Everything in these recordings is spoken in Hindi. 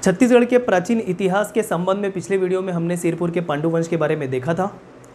छत्तीसगढ़ के प्राचीन इतिहास के संबंध में पिछले वीडियो में हमने सिरपुर के पांडु वंश के बारे में देखा था।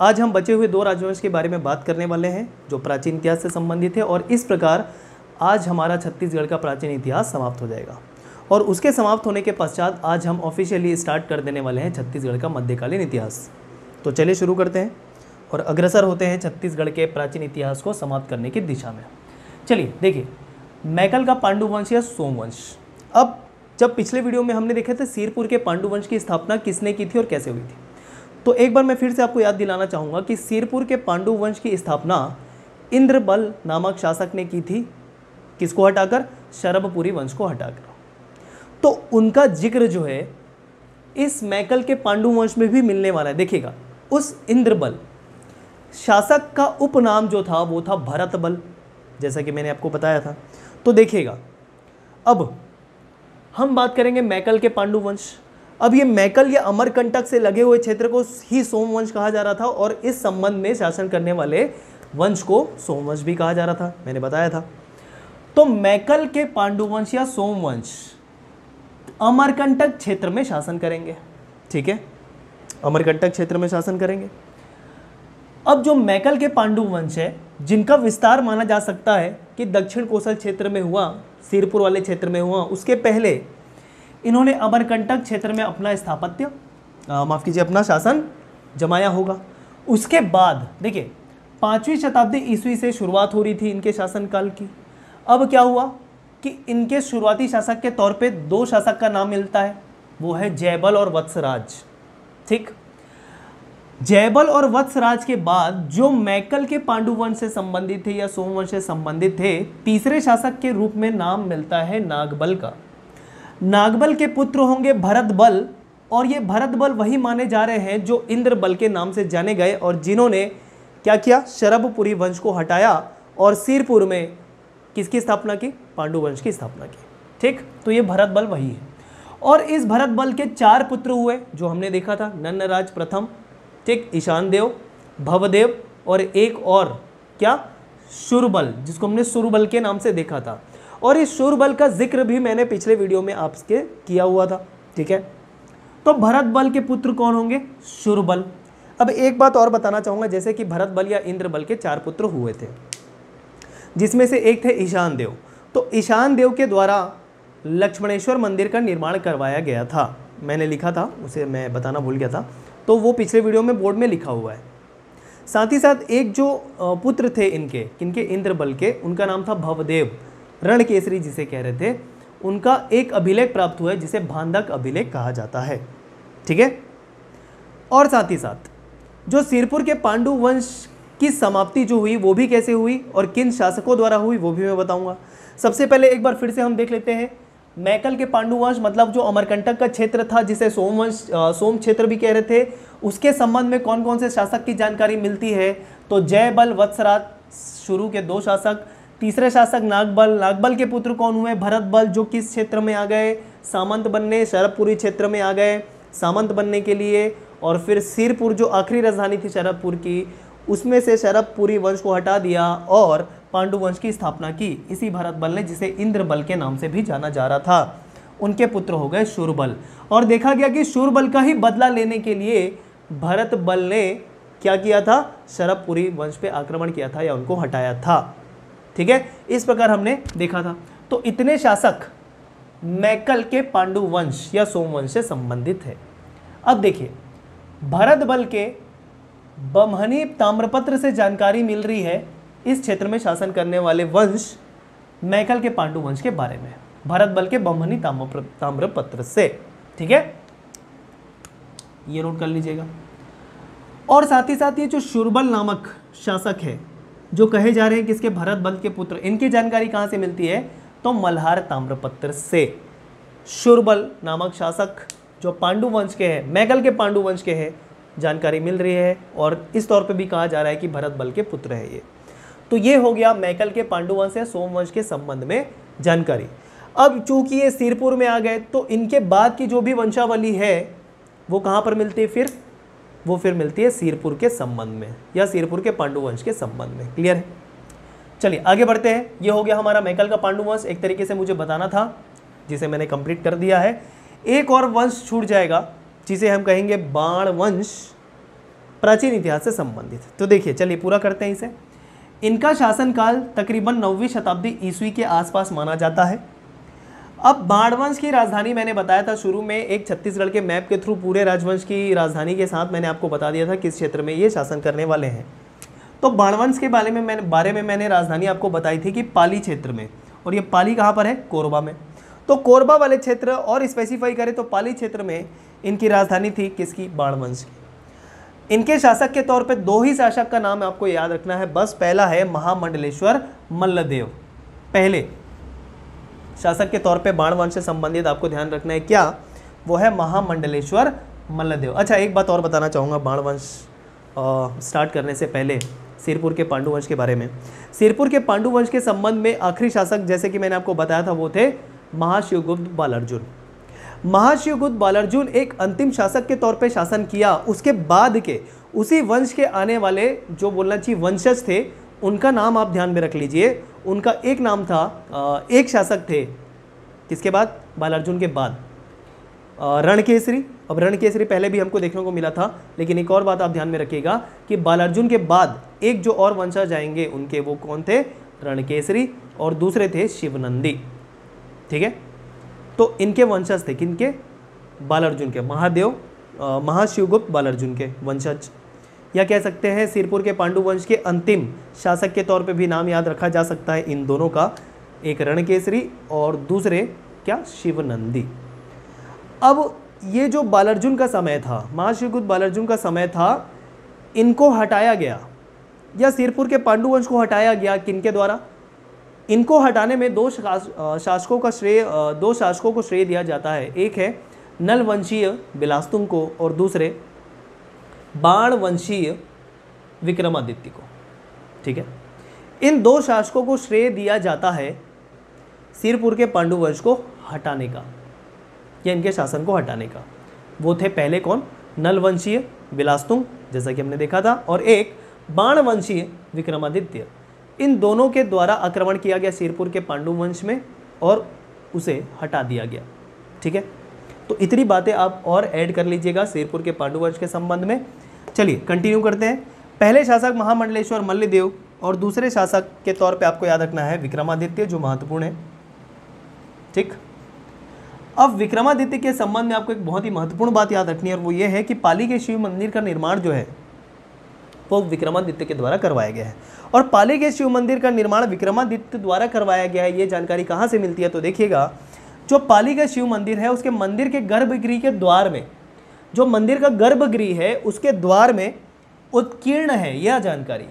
आज हम बचे हुए दो राजवंश के बारे में बात करने वाले हैं जो प्राचीन इतिहास से संबंधित है, और इस प्रकार आज हमारा छत्तीसगढ़ का प्राचीन इतिहास समाप्त हो जाएगा। और उसके समाप्त होने के पश्चात आज हम ऑफिशियली स्टार्ट कर देने वाले हैं छत्तीसगढ़ का मध्यकालीन इतिहास। तो चलिए शुरू करते हैं और अग्रसर होते हैं छत्तीसगढ़ के प्राचीन इतिहास को समाप्त करने की दिशा में। चलिए देखिए, मैकल का पांडु वंश या सोमवंश। अब जब पिछले वीडियो में हमने देखे थे सिरपुर के पांडु वंश की स्थापना किसने की थी और कैसे हुई थी, तो एक बार मैं फिर से आपको याद दिलाना चाहूँगा कि सिरपुर के पांडु वंश की स्थापना इंद्रबल नामक शासक ने की थी। किसको हटाकर? शरभपुरी वंश को हटाकर। तो उनका जिक्र जो है इस मैकल के पांडु वंश में भी मिलने वाला है। देखिएगा, उस इंद्रबल शासक का उपनाम जो था वो था भरतबल, जैसा कि मैंने आपको बताया था। तो देखिएगा, अब हम बात करेंगे मैकल के पांडु वंश। अब ये मैकल या अमरकंटक से लगे हुए क्षेत्र को ही सोमवंश कहा जा रहा था, और इस संबंध में शासन करने वाले वंश को सोमवंश भी कहा जा रहा था, मैंने बताया था। तो मैकल के पांडु वंश या सोमवंश अमरकंटक क्षेत्र में शासन करेंगे। ठीक है, अमरकंटक क्षेत्र में शासन करेंगे। अब जो मैकल के पांडु वंश है, जिनका विस्तार माना जा सकता है कि दक्षिण कोसल क्षेत्र में हुआ, सिरपुर वाले क्षेत्र में हुआ, उसके पहले इन्होंने अमरकंटक क्षेत्र में अपना स्थापत्य अपना शासन जमाया होगा। उसके बाद देखिए, 5वीं शताब्दी ईस्वी से शुरुआत हो रही थी इनके शासनकाल की। अब क्या हुआ कि इनके शुरुआती शासक के तौर पे दो शासक का नाम मिलता है, वो है जयबल और वत्सराज। ठीक, जयबल और वत्सराज के बाद जो मैकल के पांडु वंश से संबंधित थे या सोमवंश से संबंधित थे, तीसरे शासक के रूप में नाम मिलता है नागबल का। नागबल के पुत्र होंगे भरतबल, और ये भरतबल वही माने जा रहे हैं जो इंद्रबल के नाम से जाने गए और जिन्होंने क्या किया? शरभपुरी वंश को हटाया और सिरपुर में किसकी स्थापना की? पांडु वंश की स्थापना की। ठीक, तो ये भरतबल वही है। और इस भरतबल के 4 पुत्र हुए जो हमने देखा था, नन्नराज प्रथम, ठीक, ईशान देव, भवदेव, और एक और क्या? शूरबल, जिसको हमने शूरबल के नाम से देखा था। और इस शूरबल का जिक्र भी मैंने पिछले वीडियो में आपके किया हुआ था। ठीक है, तो भरतबल के पुत्र कौन होंगे? शूरबल। अब एक बात और बताना चाहूँगा, जैसे कि भरतबल या इंद्रबल के 4 पुत्र हुए थे, जिसमें से एक थे ईशान देव। तो ईशान देव के द्वारा लक्ष्मणेश्वर मंदिर का निर्माण करवाया गया था। मैंने लिखा था, उसे मैं बताना भूल गया था, तो वो पिछले वीडियो में बोर्ड में लिखा हुआ है। साथ ही साथ एक जो पुत्र थे किनके? इंद्रबल के, उनका नाम था भवदेव, रणकेसरी जिसे कह रहे थे। उनका एक अभिलेख प्राप्त हुआ है जिसे भांदक अभिलेख कहा जाता है। ठीक है, और साथ ही साथ जो सिरपुर के पांडु वंश की समाप्ति जो हुई वो भी कैसे हुई और किन शासकों द्वारा हुई वो भी मैं बताऊंगा। सबसे पहले एक बार फिर से हम देख लेते हैं मैकल के पांडु वंश, मतलब जो अमरकंटक का क्षेत्र था जिसे सोम क्षेत्र भी कह रहे थे, उसके संबंध में कौन कौन से शासक की जानकारी मिलती है? तो जयबल, वत्सराज शुरू के 2 शासक, तीसरे शासक नागबल। नागबल के पुत्र कौन हुए? भरतबल, जो किस क्षेत्र में आ गए? सामंत बनने, शरभपुरी क्षेत्र में आ गए सामंत बनने के लिए। और फिर सिरपुर जो आखिरी राजधानी थी शरभपुर की, उसमें से शरभपुरी वंश को हटा दिया और पांडु वंश की स्थापना की इसी भरतबल ने, जिसे इंद्रबल के नाम से भी जाना जा रहा था। उनके पुत्र हो गए शूरबल। और देखा गया कि शूरबल का ही बदला लेने के लिए भरतबल ने क्या किया था? शरभपुरी वंश पे आक्रमण किया था या उनको हटाया था। ठीक है, इस प्रकार हमने देखा था। तो इतने शासक मैकल के पांडु वंश या सोमवंश से संबंधित है। अब देखिए, भरतबल के बमहनी ताम्रपत्र से जानकारी मिल रही है इस क्षेत्र में शासन करने वाले वंश मैकल के पांडु वंश के बारे में, भरतबल के बमहनी ताम्रपत्र से। ठीक है, ये नोट कर लीजिएगा। और साथ ही साथ ये जो शूरबल नामक शासक है, जो कहे जा रहे हैं किसके? भरतबल के पुत्र, इनकी जानकारी कहाँ से मिलती है? तो मल्हार ताम्रपत्र से। शूरबल नामक शासक जो पांडु वंश के हैं, मैकल के पांडु वंश के हैं, जानकारी मिल रही है, और इस तौर पे भी कहा जा रहा है कि भरतबल के पुत्र है ये। तो ये हो गया मैकल के पांडु वंश या सोमवंश के संबंध में जानकारी। अब चूंकि ये सिरपुर में आ गए, तो इनके बाद की जो भी वंशावली है वो कहाँ पर मिलती है? फिर वो मिलती है सिरपुर के संबंध में या सिरपुर के पांडु वंश के संबंध में। क्लियर है? चलिए आगे बढ़ते हैं। ये हो गया हमारा मैकल का पांडु वंश, एक तरीके से मुझे बताना था, जिसे मैंने कंप्लीट कर दिया है। एक और वंश छूट जाएगा जिसे हम कहेंगे बाण वंश, प्राचीन इतिहास से संबंधित। तो देखिए चलिए पूरा करते हैं इसे। इनका शासनकाल तकरीबन 9वीं शताब्दी ईस्वी के आसपास माना जाता है। अब बाण वंश की राजधानी मैंने बताया था शुरू में, एक छत्तीसगढ़ के मैप के थ्रू पूरे राजवंश की राजधानी के साथ मैंने आपको बता दिया था किस क्षेत्र में ये शासन करने वाले हैं। तो बाण वंश के बारे में मैंने राजधानी आपको बताई थी कि पाली क्षेत्र में, और ये पाली कहाँ पर है? कोरबा में। तो कोरबा वाले क्षेत्र और स्पेसिफाई करें तो पाली क्षेत्र में इनकी राजधानी थी किसकी? बाण वंश की। इनके शासक के तौर पे 2 ही शासक का नाम आपको याद रखना है बस। पहला है महामंडलेश्वर मल्लदेव, पहले शासक के तौर पे बाण वंश से संबंधित आपको ध्यान रखना है क्या? वो है महामंडलेश्वर मल्लदेव। अच्छा एक बात और बताना चाहूँगा बाण वंश स्टार्ट करने से पहले सिरपुर के पांडु वंश के बारे में। सिरपुर के पांडु वंश के संबंध में आखिरी शासक जैसे कि मैंने आपको बताया था वो थे महाशिवगुप्त बालार्जुन। महाशिवगुप्त बालार्जुन एक अंतिम शासक के तौर पे शासन किया। उसके बाद के उसी वंश के आने वाले जो बोलना चाहिए वंशज थे, उनका नाम आप ध्यान में रख लीजिए। उनका एक नाम था, एक शासक थे किसके बाद? बालार्जुन के बाद रणकेसरी। अब रणकेसरी पहले भी हमको देखने को मिला था, लेकिन एक और बात आप ध्यान में रखिएगा कि बालार्जुन के बाद एक जो और वंशज आएंगे उनके, वो कौन थे? रणकेसरी, और दूसरे थे शिवनंदी। ठीक है, तो इनके वंशज थे किनके? बालार्जुन के, महाशिवगुप्त बालार्जुन के वंशज, या कह सकते हैं सिरपुर के पांडु वंश के अंतिम शासक के तौर पे भी नाम याद रखा जा सकता है इन दोनों का, एक रणकेसरी और दूसरे क्या? शिवनंदी। अब ये जो बालार्जुन का समय था, महाशिवगुप्त बालार्जुन का समय था, इनको हटाया गया या सिरपुर के पांडु वंश को हटाया गया किनके द्वारा? इनको हटाने में 2 शासकों को श्रेय दिया जाता है। एक है नल वंशीय बिलास्तुंग को और दूसरे बाण वंशीय विक्रमादित्य को। ठीक है, इन 2 शासकों को श्रेय दिया जाता है सिरपुर के पांडु वंश को हटाने का या इनके शासन को हटाने का। वो थे पहले कौन? नल वंशीय बिलास्तुंग जैसा कि हमने देखा था, और एक बाण वंशीय विक्रमादित्य। इन दोनों के द्वारा आक्रमण किया गया सिरपुर के पांडु वंश में और उसे हटा दिया गया। ठीक है, तो इतनी बातें आप और ऐड कर लीजिएगा सिरपुर के पांडु वंश के संबंध में। चलिए कंटिन्यू करते हैं। पहले शासक महामंडलेश्वर मल्लदेव और दूसरे शासक के तौर पे आपको याद रखना है विक्रमादित्य, जो महत्वपूर्ण है। ठीक, अब विक्रमादित्य के संबंध में आपको एक बहुत ही महत्वपूर्ण बात याद रखनी है, और वो ये है कि पाली के शिव मंदिर का निर्माण जो है वो विक्रमादित्य के द्वारा करवाया गया है। और पाली के शिव मंदिर का निर्माण विक्रमादित्य द्वारा करवाया गया है। ये जानकारी कहाँ से मिलती है? तो देखिएगा, जो पाली का शिव मंदिर है उसके मंदिर के गर्भगृह के द्वार में, जो मंदिर का गर्भगृह है उसके द्वार में उत्कीर्ण है यह जानकारी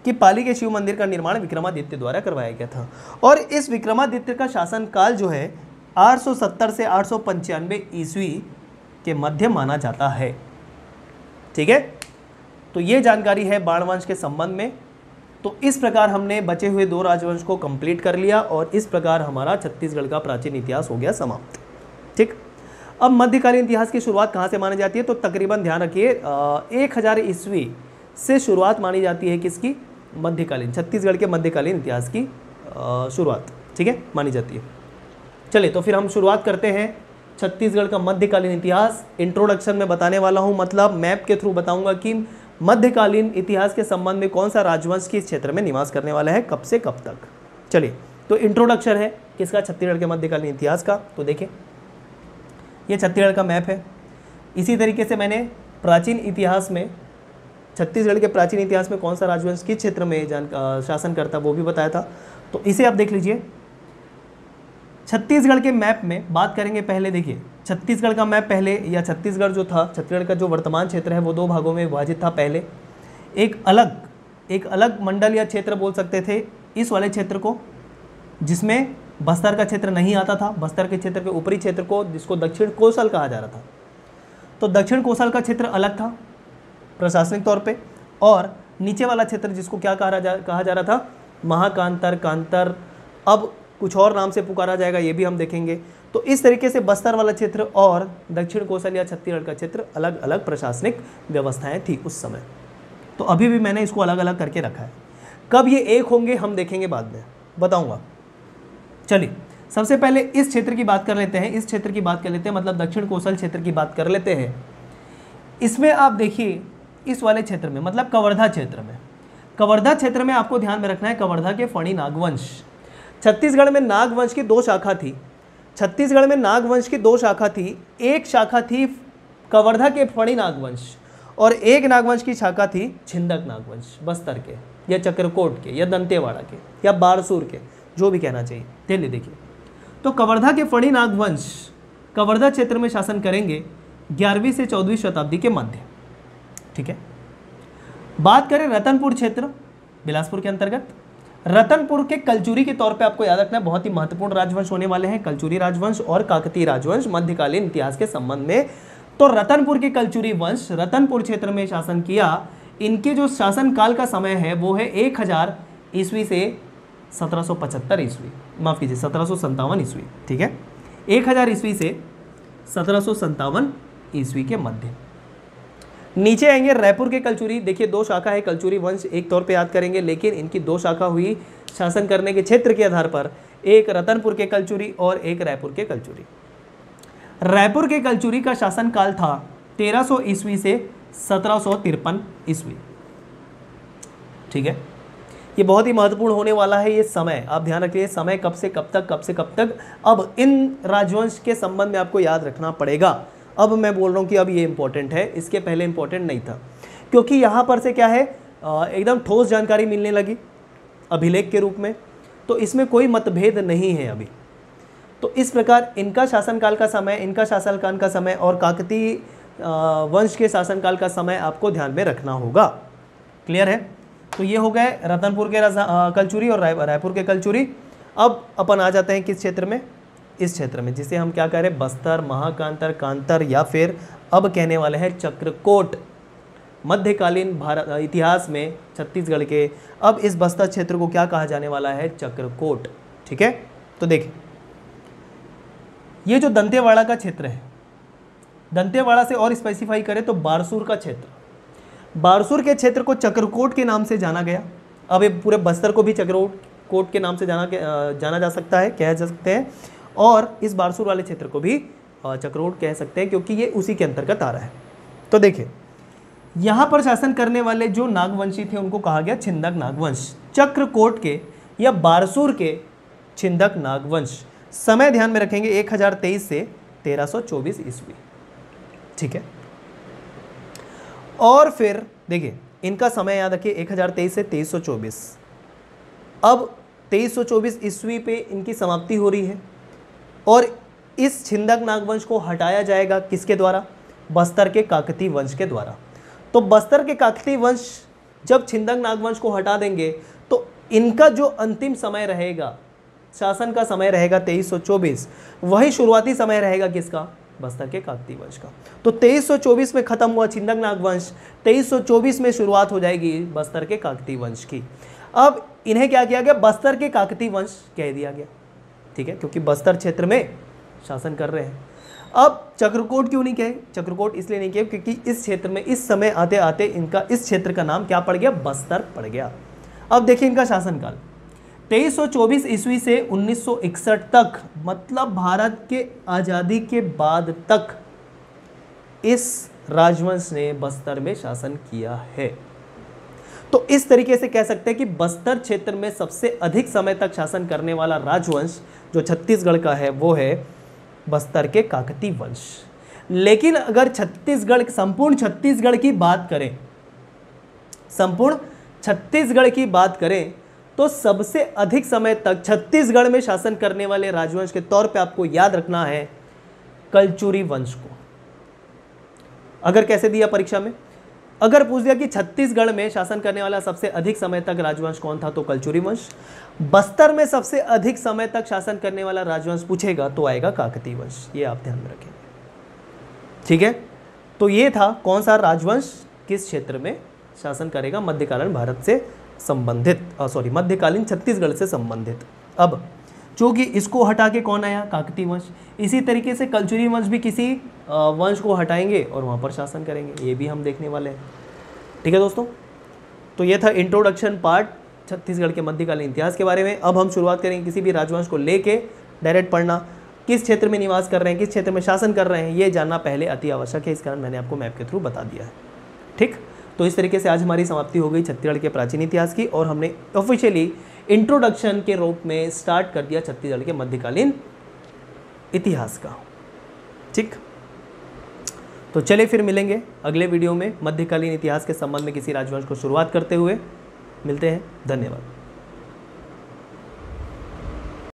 कि पाली के शिव मंदिर का निर्माण विक्रमादित्य द्वारा करवाया गया था। और इस विक्रमादित्य का शासनकाल जो है 870 से 895 ईस्वी के मध्य माना जाता है। ठीक है, तो ये जानकारी है बाण वंश के संबंध में। तो इस प्रकार हमने बचे हुए 2 राजवंश को कंप्लीट कर लिया और इस प्रकार हमारा छत्तीसगढ़ का प्राचीन इतिहास हो गया समाप्त। ठीक, अब मध्यकालीन इतिहास की शुरुआत कहाँ से मानी जाती है? तो तकरीबन ध्यान रखिए 1000 ईस्वी से शुरुआत मानी जाती है किसकी? मध्यकालीन, छत्तीसगढ़ के मध्यकालीन इतिहास की शुरुआत, ठीक है, मानी जाती है। चलिए तो फिर हम शुरुआत करते हैं छत्तीसगढ़ का मध्यकालीन इतिहास। इंट्रोडक्शन में बताने वाला हूँ, मतलब मैप के थ्रू बताऊंगा कि मध्यकालीन इतिहास के संबंध में कौन सा राजवंश किस क्षेत्र में निवास करने वाला है, कब से कब तक। चलिए तो इंट्रोडक्शन है किसका? छत्तीसगढ़ के मध्यकालीन इतिहास का। तो देखिए ये छत्तीसगढ़ का मैप है। इसी तरीके से मैंने प्राचीन इतिहास में, छत्तीसगढ़ के प्राचीन इतिहास में कौन सा राजवंश किस क्षेत्र में शासन करता वो भी बताया था। तो इसे आप देख लीजिए। छत्तीसगढ़ के मैप में बात करेंगे। पहले देखिए छत्तीसगढ़ का मैप पहले, या छत्तीसगढ़ जो था, छत्तीसगढ़ का जो वर्तमान क्षेत्र है वो 2 भागों में विभाजित था। पहले एक अलग मंडल या क्षेत्र बोल सकते थे इस वाले क्षेत्र को, जिसमें बस्तर का क्षेत्र नहीं आता था। बस्तर के क्षेत्र के ऊपरी क्षेत्र को, जिसको दक्षिण कोसल कहा जा रहा था, तो दक्षिण कोसल का क्षेत्र अलग था प्रशासनिक तौर पे, और नीचे वाला क्षेत्र जिसको क्या कहा जा रहा था? महाकांतर, कांतर, अब कुछ और नाम से पुकारा जाएगा, ये भी हम देखेंगे। तो इस तरीके से बस्तर वाला क्षेत्र और दक्षिण कोसल या छत्तीसगढ़ का क्षेत्र अलग अलग प्रशासनिक व्यवस्थाएं थी उस समय। तो अभी भी मैंने इसको अलग अलग करके रखा है। कब ये एक होंगे हम देखेंगे, बाद में बताऊंगा। चलिए सबसे पहले इस क्षेत्र की बात कर लेते हैं, इस क्षेत्र की बात कर लेते हैं, मतलब दक्षिण कोसल क्षेत्र की बात कर लेते हैं। इसमें आप देखिए इस वाले क्षेत्र में, मतलब कवर्धा क्षेत्र में, कवर्धा क्षेत्र में आपको ध्यान में रखना है कवर्धा के फणी नागवंश। छत्तीसगढ़ में नागवंश की दो शाखा थी, छत्तीसगढ़ में नागवंश की दो शाखा थी। एक शाखा थी कवर्धा के फणी नागवंश और एक नागवंश की शाखा थी छिंदक नागवंश, बस्तर के या चक्रकोट के या दंतेवाड़ा के या बारसूर के, जो भी कहना चाहिए। चलिए देखिए, तो कवर्धा के फणी नागवंश कवर्धा क्षेत्र में शासन करेंगे 11वीं से 14वीं शताब्दी के मध्य। ठीक है, बात करें रतनपुर क्षेत्र बिलासपुर के अंतर्गत, रतनपुर के कलचुरी के तौर पे आपको याद रखना है, बहुत ही महत्वपूर्ण राजवंश होने वाले हैं कलचुरी राजवंश और काकतीय राजवंश मध्यकालीन इतिहास के संबंध में। तो रतनपुर के कलचुरी वंश रतनपुर क्षेत्र में शासन किया। इनके जो शासन काल का समय है वो है 1000 ईस्वी से 1775 ईस्वी, माफ कीजिए 1757 ईस्वी। ठीक है, 1000 ईस्वी से 1757 ईस्वी के मध्य। नीचे आएंगे रायपुर के कलचुरी। देखिए दो शाखा है कलचुरी वंश, एक तौर पे याद करेंगे, लेकिन इनकी दो शाखा हुई शासन करने के क्षेत्र के आधार पर, एक रतनपुर के कलचुरी और एक रायपुर के कलचुरी। रायपुर के कलचुरी का शासन काल था 1300 ईस्वी से 1753 ईस्वी। ठीक है, ये बहुत ही महत्वपूर्ण होने वाला है ये समय, आप ध्यान रखिए समय कब से कब तक, कब से कब तक। अब इन राजवंश के संबंध में आपको याद रखना पड़ेगा। अब मैं बोल रहा हूँ कि अब ये इंपॉर्टेंट है, इसके पहले इंपॉर्टेंट नहीं था, क्योंकि यहाँ पर से क्या है एकदम ठोस जानकारी मिलने लगी अभिलेख के रूप में, तो इसमें कोई मतभेद नहीं है अभी। तो इस प्रकार इनका शासनकाल का समय, इनका शासनकाल का समय और काकतीय वंश के शासनकाल का समय आपको ध्यान में रखना होगा। क्लियर है? तो ये हो गए रतनपुर के कलचुरी और रायपुर के कलचुरी। अब अपन आ जाते हैं किस क्षेत्र में, इस क्षेत्र में जिसे हम क्या कह रहे हैं, बस्तर, महाकांतर, कांतर या फिर अब कहने वाले हैं चक्रकोट। मध्यकालीन भारत इतिहास में छत्तीसगढ़ के अब इस बस्तर क्षेत्र को क्या कहा जाने वाला है, चक्रकोट। ठीक है, तो देखिए ये जो दंतेवाड़ा का क्षेत्र है, दंतेवाड़ा से और स्पेसिफाई करें तो बारसूर का क्षेत्र, बारसूर के क्षेत्र को चक्रकोट के नाम से जाना गया। अब ये पूरे बस्तर को भी चक्रकोट के नाम से जाना जा सकता है, कह जा सकते हैं, और इस बारसूर वाले क्षेत्र को भी चक्रकोट कह सकते हैं क्योंकि ये उसी के अंतर्गत आ रहा है। तो देखिए यहाँ पर शासन करने वाले जो नागवंशी थे उनको कहा गया छिंदक नागवंश। चक्रकोट के या बारसूर के छिंदक नागवंश। समय ध्यान में रखेंगे 1023 से 1324 ईस्वी। ठीक है, और फिर देखिए इनका समय याद रखिए 1023 से 2324। अब 2324 ईस्वी पे इनकी समाप्ति हो रही है और इस छिंदक नागवंश को हटाया जाएगा किसके द्वारा, बस्तर के काकतीय वंश के द्वारा। तो बस्तर के काकतीय वंश जब छिंदक नागवंश को हटा देंगे तो इनका जो अंतिम समय रहेगा, शासन का समय रहेगा 2324, वही शुरुआती समय रहेगा किसका, बस्तर के काकतीय वंश का। तो 2324 में खत्म हुआ छिंदक नागवंश, 2324 में शुरुआत हो जाएगी बस्तर के काकतीय वंश की। अब इन्हें क्या किया गया, बस्तर के काकतीय वंश कह दिया गया। ठीक है, क्योंकि बस्तर क्षेत्र में शासन कर रहे हैं। अब चक्रकोट क्यों नहीं कहे, चक्रकोट इसलिए नहीं कहे क्योंकि इस क्षेत्र में इस समय आते आते इनका इस क्षेत्र का नाम क्या पड़ गया, बस्तर पड़ गया। अब देखिए इनका शासनकाल 2324 ईस्वी से 1961 तक, मतलब भारत के आज़ादी के बाद तक इस राजवंश ने बस्तर में शासन किया है। तो इस तरीके से कह सकते हैं कि बस्तर क्षेत्र में सबसे अधिक समय तक शासन करने वाला राजवंश जो छत्तीसगढ़ का है वो है बस्तर के काकतीय वंश। लेकिन अगर छत्तीसगढ़, संपूर्ण छत्तीसगढ़ की बात करें, संपूर्ण छत्तीसगढ़ की बात करें तो सबसे अधिक समय तक छत्तीसगढ़ में शासन करने वाले राजवंश के तौर पे आपको याद रखना है कलचुरी वंश को। अगर कैसे दिया परीक्षा में, अगर पूछ दिया कि छत्तीसगढ़ में शासन करने वाला सबसे अधिक समय तक राजवंश कौन था तो कलचुरी वंश। बस्तर में सबसे अधिक समय तक शासन करने वाला राजवंश पूछेगा तो आएगा काकतीय वंश। ये आप ध्यान में रखेंगे। ठीक है, तो ये था कौन सा राजवंश किस क्षेत्र में शासन करेगा, मध्यकालीन भारत से संबंधित, मध्यकालीन छत्तीसगढ़ से संबंधित। अब चूंकि इसको हटा के कौन आया, काकतीय वंश। इसी तरीके से कलचुरी वंश भी किसी वंश को हटाएंगे और वहाँ पर शासन करेंगे, ये भी हम देखने वाले हैं। ठीक है दोस्तों, तो ये था इंट्रोडक्शन पार्ट छत्तीसगढ़ के मध्यकालीन इतिहास के बारे में। अब हम शुरुआत करेंगे किसी भी राजवंश को लेके डायरेक्ट पढ़ना, किस क्षेत्र में निवास कर रहे हैं, किस क्षेत्र में शासन कर रहे हैं, ये जानना पहले अति आवश्यक है। इस कारण मैंने आपको मैप के थ्रू बता दिया है। ठीक, तो इस तरीके से आज हमारी समाप्ति हो गई छत्तीसगढ़ के प्राचीन इतिहास की, और हमने ऑफिशियली इंट्रोडक्शन के रूप में स्टार्ट कर दिया छत्तीसगढ़ के मध्यकालीन इतिहास का। ठीक, तो चलिए फिर मिलेंगे अगले वीडियो में मध्यकालीन इतिहास के संबंध में किसी राजवंश को शुरुआत करते हुए। मिलते हैं, धन्यवाद।